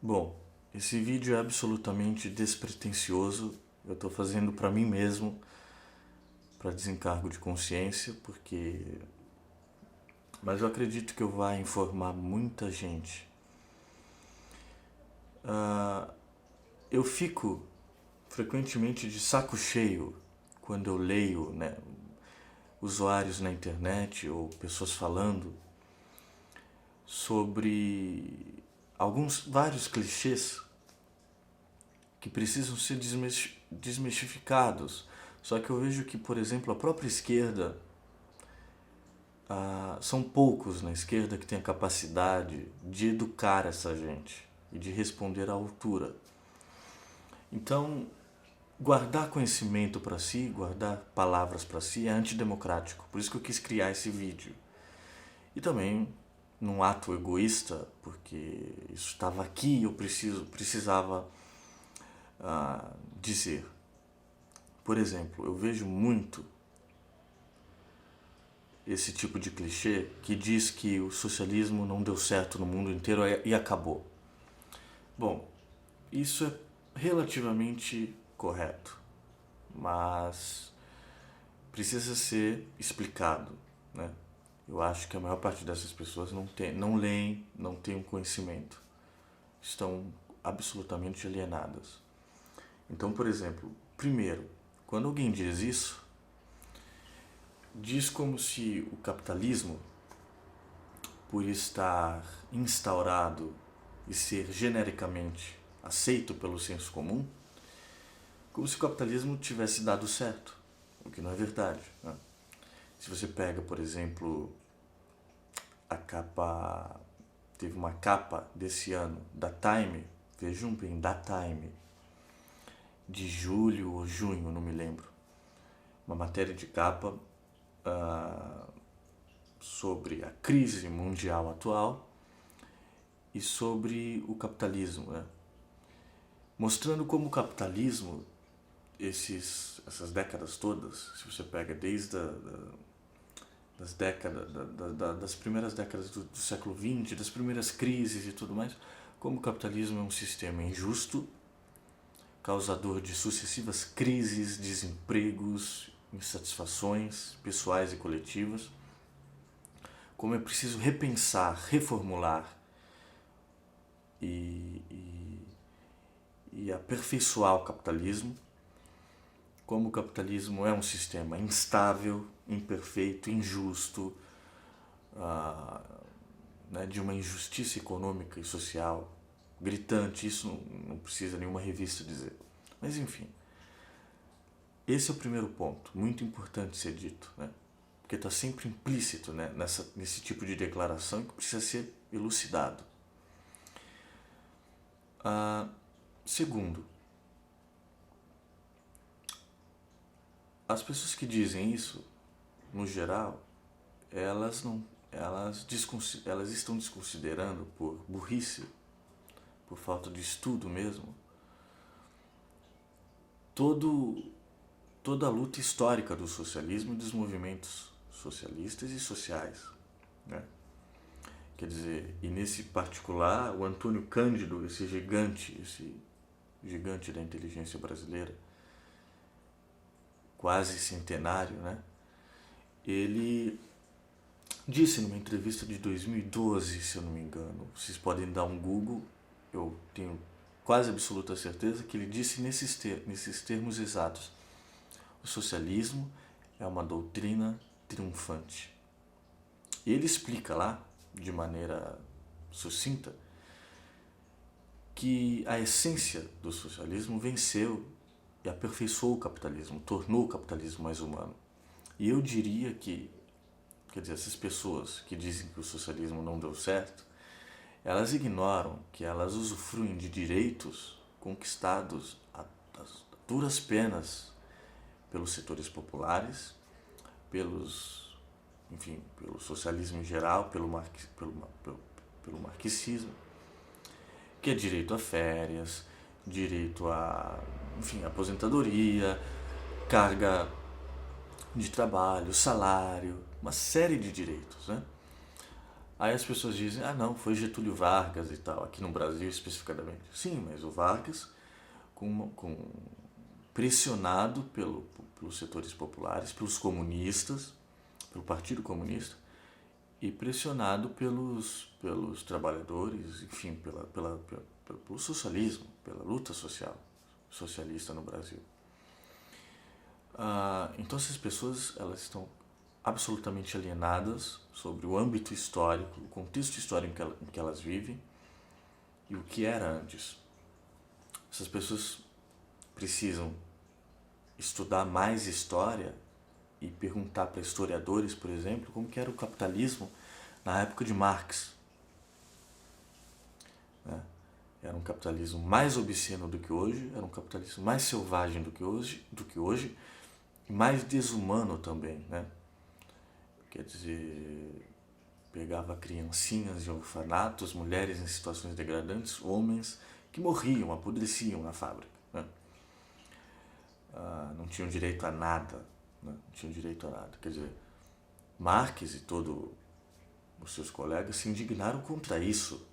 Bom, esse vídeo é absolutamente despretensioso. Eu estou fazendo para mim mesmo, para desencargo de consciência, mas eu acredito que eu vá informar muita gente. Eu fico frequentemente de saco cheio quando eu leio, né, usuários na internet ou pessoas falando sobre vários clichês que precisam ser desmistificados. Só que eu vejo que, por exemplo, a própria esquerda, são poucos na esquerda que têm a capacidade de educar essa gente e de responder à altura. Então, guardar conhecimento para si, guardar palavras para si é antidemocrático. Por isso que eu quis criar esse vídeo. E também num ato egoísta, porque isso estava aqui e eu precisava dizer. Por exemplo, eu vejo muito esse tipo de clichê que diz que o socialismo não deu certo no mundo inteiro e acabou. Bom, isso é relativamente correto, mas precisa ser explicado, né? Eu acho que a maior parte dessas pessoas não leem, não tem um conhecimento, estão absolutamente alienadas. Então, por exemplo, primeiro, quando alguém diz isso, diz como se o capitalismo, por estar instaurado e ser genericamente aceito pelo senso comum, como se o capitalismo tivesse dado certo, o que não é verdade, né? Se você pega, por exemplo, a capa, teve uma capa desse ano da Time, vejam bem, da Time, de julho ou junho, não me lembro, uma matéria de capa sobre a crise mundial atual e sobre o capitalismo, né? Mostrando como o capitalismo, essas décadas todas, se você pega desde das primeiras décadas do século XX, das primeiras crises e tudo mais, como o capitalismo é um sistema injusto, causador de sucessivas crises, desempregos, insatisfações pessoais e coletivas, como é preciso repensar, reformular e, e, e aperfeiçoar o capitalismo, como o capitalismo é um sistema instável, imperfeito, injusto, né, de uma injustiça econômica e social gritante. Isso não precisa nenhuma revista dizer. Mas enfim, esse é o primeiro ponto, muito importante ser dito, né? Porque está sempre implícito, né, nesse tipo de declaração que precisa ser elucidado. Segundo, as pessoas que dizem isso, no geral, elas não, elas estão desconsiderando por burrice, por falta de estudo mesmo, todo, toda a luta histórica do socialismo e dos movimentos socialistas e sociais, né? Quer dizer, e nesse particular, o Antônio Cândido, esse gigante da inteligência brasileira, quase centenário, né? Ele disse numa entrevista de 2012, se eu não me engano, vocês podem dar um Google, eu tenho quase absoluta certeza que ele disse nesses termos exatos: o socialismo é uma doutrina triunfante. E ele explica lá, de maneira sucinta, que a essência do socialismo venceu e aperfeiçoou o capitalismo, tornou o capitalismo mais humano. E eu diria que, quer dizer, essas pessoas que dizem que o socialismo não deu certo, elas ignoram que elas usufruem de direitos conquistados a duras penas pelos setores populares, pelo socialismo em geral, pelo marxismo, que é direito a férias, direito a, enfim, aposentadoria, carga de trabalho, salário, uma série de direitos, né? Aí as pessoas dizem, ah não, foi Getúlio Vargas e tal, aqui no Brasil especificadamente. Sim, mas o Vargas, pressionado pelos setores populares, pelos comunistas, pelo Partido Comunista, e pressionado pelos trabalhadores, enfim, pelo socialismo, pela luta social socialista no Brasil. Então essas pessoas, elas estão absolutamente alienadas sobre o âmbito histórico, o contexto histórico em que elas vivem e o que era antes. Essas pessoas precisam estudar mais história e perguntar para historiadores, por exemplo, como que era o capitalismo na época de Marx. Era um capitalismo mais obsceno do que hoje, era um capitalismo mais selvagem do que hoje e mais desumano também, né? Quer dizer, pegava criancinhas em orfanatos, mulheres em situações degradantes, homens que morriam, apodreciam na fábrica, né? Não tinham direito a nada, né? Não tinham direito a nada. Quer dizer, Marx e todos os seus colegas se indignaram contra isso.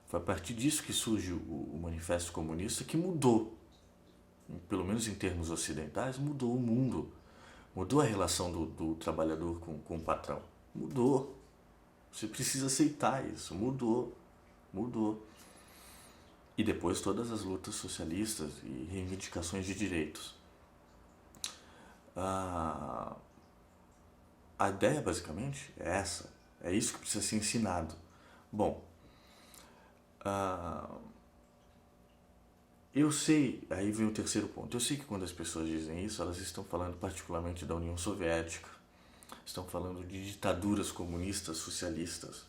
Foi a partir disso que surge o Manifesto Comunista, que mudou, pelo menos em termos ocidentais, mudou o mundo. Mudou a relação do trabalhador com o patrão. Mudou. Você precisa aceitar isso. Mudou. E depois todas as lutas socialistas e reivindicações de direitos. A ideia, basicamente, é essa. É isso que precisa ser ensinado. Bom, eu sei, aí vem o terceiro ponto. Eu sei que quando as pessoas dizem isso, elas estão falando particularmente da União Soviética, estão falando de ditaduras comunistas, socialistas.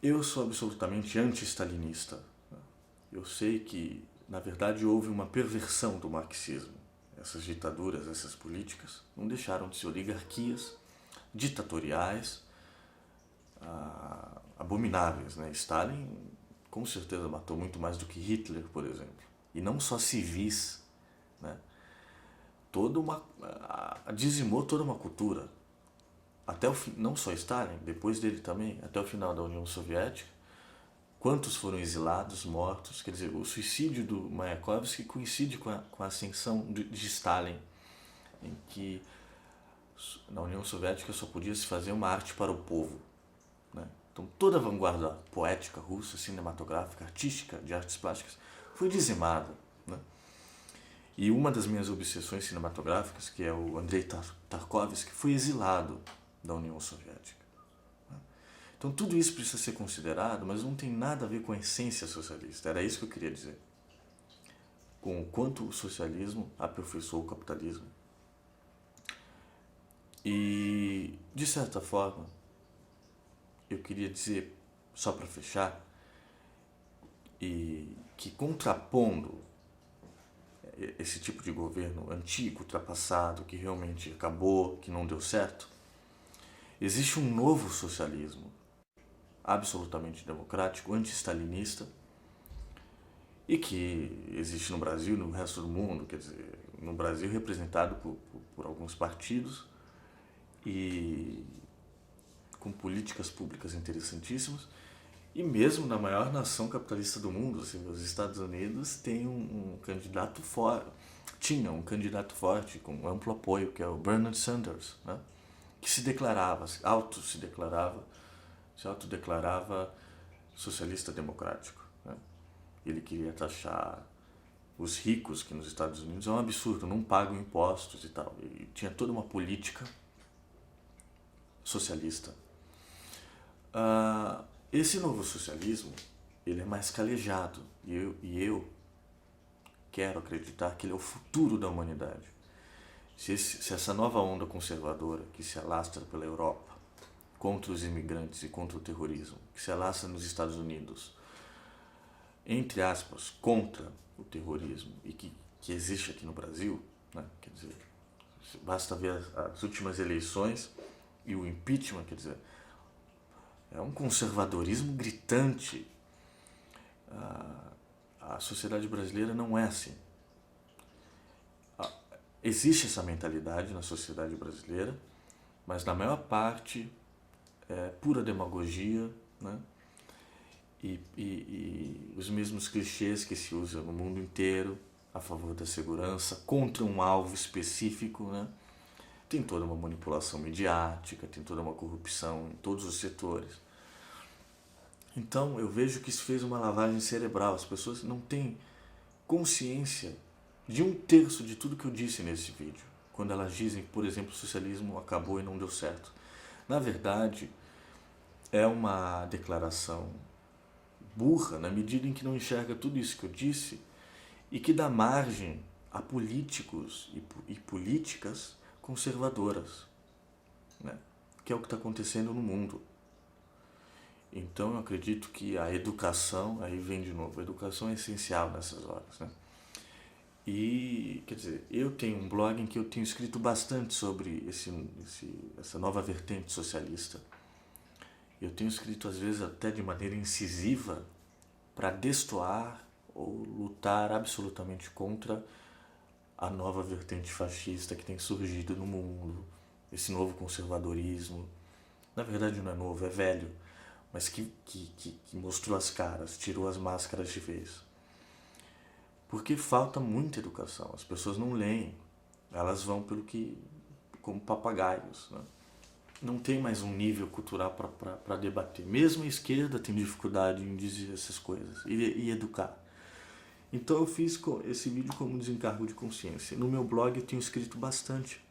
Eu sou absolutamente anti-stalinista. Eu sei que, na verdade, houve uma perversão do marxismo. Essas ditaduras, essas políticas, não deixaram de ser oligarquias ditatoriais, abomináveis, né? Stalin com certeza matou muito mais do que Hitler, por exemplo. E não só civis, né? Dizimou toda uma cultura. Até o fim, não só Stalin, depois dele também, até o final da União Soviética. Quantos foram exilados, mortos? Quer dizer, o suicídio do Mayakovsky coincide com a ascensão de Stalin, em que na União Soviética só podia se fazer uma arte para o povo, né? Então toda a vanguarda poética russa, cinematográfica, artística, de artes plásticas, foi dizimada, né? E uma das minhas obsessões cinematográficas, que é o Andrei Tarkovsky, foi exilado da União Soviética. Então tudo isso precisa ser considerado, mas não tem nada a ver com a essência socialista. Era isso que eu queria dizer. Com o quanto o socialismo aperfeiçoou o capitalismo. E, de certa forma, eu queria dizer, só para fechar, e que contrapondo esse tipo de governo antigo, ultrapassado, que realmente acabou, que não deu certo, existe um novo socialismo, absolutamente democrático, anti-stalinista, e que existe no Brasil e no resto do mundo, quer dizer, no Brasil representado por alguns partidos e com políticas públicas interessantíssimas, e mesmo na maior nação capitalista do mundo, assim, os Estados Unidos, tem um candidato forte, tinha um candidato forte com amplo apoio, que é o Bernie Sanders, né? Que se autodeclarava socialista democrático, né? Ele queria taxar os ricos, que nos Estados Unidos é um absurdo, não pagam impostos e tal. E tinha toda uma política socialista. Esse novo socialismo, ele é mais calejado, e eu quero acreditar que ele é o futuro da humanidade. Se essa nova onda conservadora que se alastra pela Europa contra os imigrantes e contra o terrorismo, que se alastra nos Estados Unidos, entre aspas, contra o terrorismo e que existe aqui no Brasil, né? Quer dizer, basta ver as últimas eleições e o impeachment, quer dizer, é um conservadorismo gritante. A sociedade brasileira não é assim. Existe essa mentalidade na sociedade brasileira, mas na maior parte é pura demagogia, né? E os mesmos clichês que se usam no mundo inteiro a favor da segurança, contra um alvo específico, né? Tem toda uma manipulação midiática, tem toda uma corrupção em todos os setores. Então eu vejo que isso fez uma lavagem cerebral. As pessoas não têm consciência de 1/3 de tudo que eu disse nesse vídeo, quando elas dizem que, por exemplo, o socialismo acabou e não deu certo. Na verdade, é uma declaração burra na medida em que não enxerga tudo isso que eu disse e que dá margem a políticos e políticas conservadoras, né? Que é o que está acontecendo no mundo. Então eu acredito que a educação, aí vem de novo, a educação é essencial nessas horas, né? E, quer dizer, eu tenho um blog em que eu tenho escrito bastante sobre essa nova vertente socialista. Eu tenho escrito, às vezes, até de maneira incisiva, para destoar ou lutar absolutamente contra a nova vertente fascista que tem surgido no mundo, esse novo conservadorismo. Na verdade não é novo, é velho, mas que mostrou as caras, tirou as máscaras de vez. Porque falta muita educação, as pessoas não leem, elas vão como papagaios, né? Não tem mais um nível cultural para debater. Mesmo a esquerda tem dificuldade em dizer essas coisas e educar. Então eu fiz esse vídeo como um desencargo de consciência. No meu blog eu tenho escrito bastante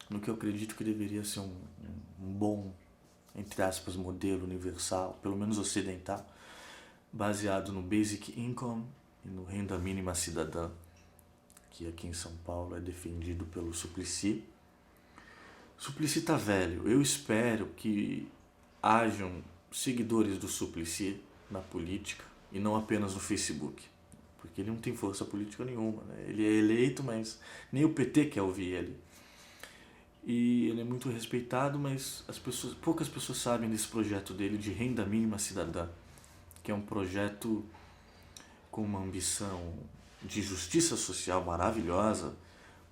no que eu acredito que deveria ser um bom, entre aspas, modelo universal, pelo menos ocidental, baseado no Basic Income e no Renda Mínima Cidadã, que aqui em São Paulo é defendido pelo Suplicy. Suplicy tá velho. Eu espero que hajam seguidores do Suplicy na política e não apenas no Facebook, porque ele não tem força política nenhuma, né? Ele é eleito, mas nem o PT quer ouvir ele. E ele é muito respeitado, mas poucas pessoas sabem desse projeto dele de Renda Mínima Cidadã, que é um projeto com uma ambição de justiça social maravilhosa,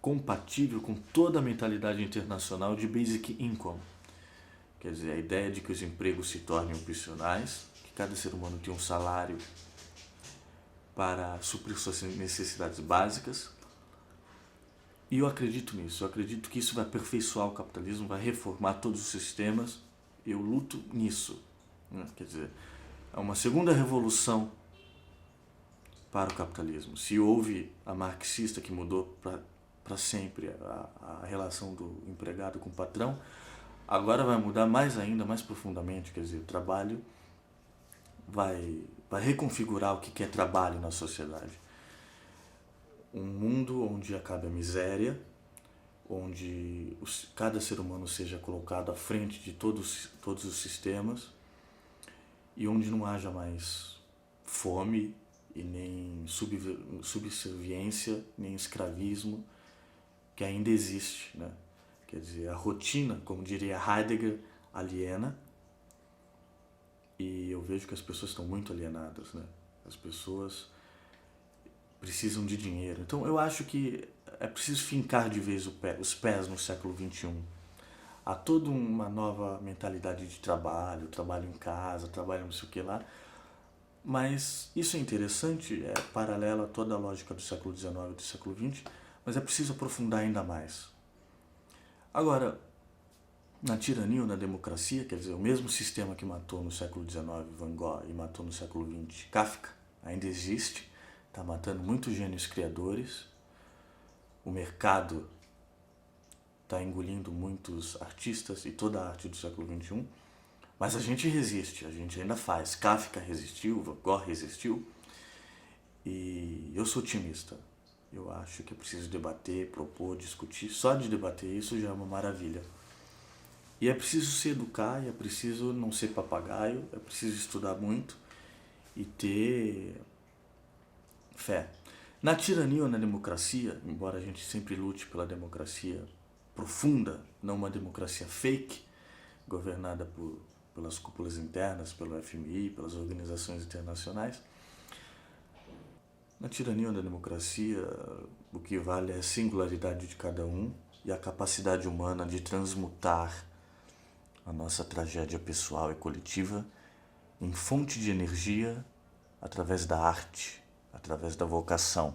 compatível com toda a mentalidade internacional de Basic Income. Quer dizer, a ideia de que os empregos se tornem opcionais, que cada ser humano tenha um salário para suprir suas necessidades básicas. E eu acredito nisso, eu acredito que isso vai aperfeiçoar o capitalismo, vai reformar todos os sistemas. Eu luto nisso, né? Quer dizer, é uma segunda revolução para o capitalismo. Se houve a marxista que mudou para sempre a relação do empregado com o patrão, agora vai mudar mais ainda, mais profundamente. Quer dizer, o trabalho vai reconfigurar o que é trabalho na sociedade. Um mundo onde acabe a miséria, onde cada ser humano seja colocado à frente de todos os sistemas e onde não haja mais fome e nem subserviência, nem escravismo, que ainda existe, né? Quer dizer, a rotina, como diria Heidegger, aliena, e eu vejo que as pessoas estão muito alienadas, né? As pessoas precisam de dinheiro. Então eu acho que é preciso fincar de vez os pés no século XXI. Há toda uma nova mentalidade de trabalho em casa, trabalho não sei o que lá, mas isso é interessante, é paralelo a toda a lógica do século XIX e do século XX, mas é preciso aprofundar ainda mais. Agora, na tirania ou na democracia, quer dizer, o mesmo sistema que matou no século XIX Van Gogh e matou no século XX Kafka, ainda existe, está matando muitos gênios criadores, o mercado está engolindo muitos artistas e toda a arte do século XXI, mas a gente resiste, a gente ainda faz. Kafka resistiu, Van Gogh resistiu, e eu sou otimista. Eu acho que é preciso debater, propor, discutir. Só de debater isso já é uma maravilha. E é preciso se educar, e é preciso não ser papagaio, é preciso estudar muito e ter fé. Na tirania ou na democracia, embora a gente sempre lute pela democracia profunda, não uma democracia fake, governada pelas cúpulas internas, pelo FMI, pelas organizações internacionais, na tirania ou na democracia, o que vale é a singularidade de cada um, e a capacidade humana de transmutar a nossa tragédia pessoal e coletiva em fonte de energia através da arte, através da vocação.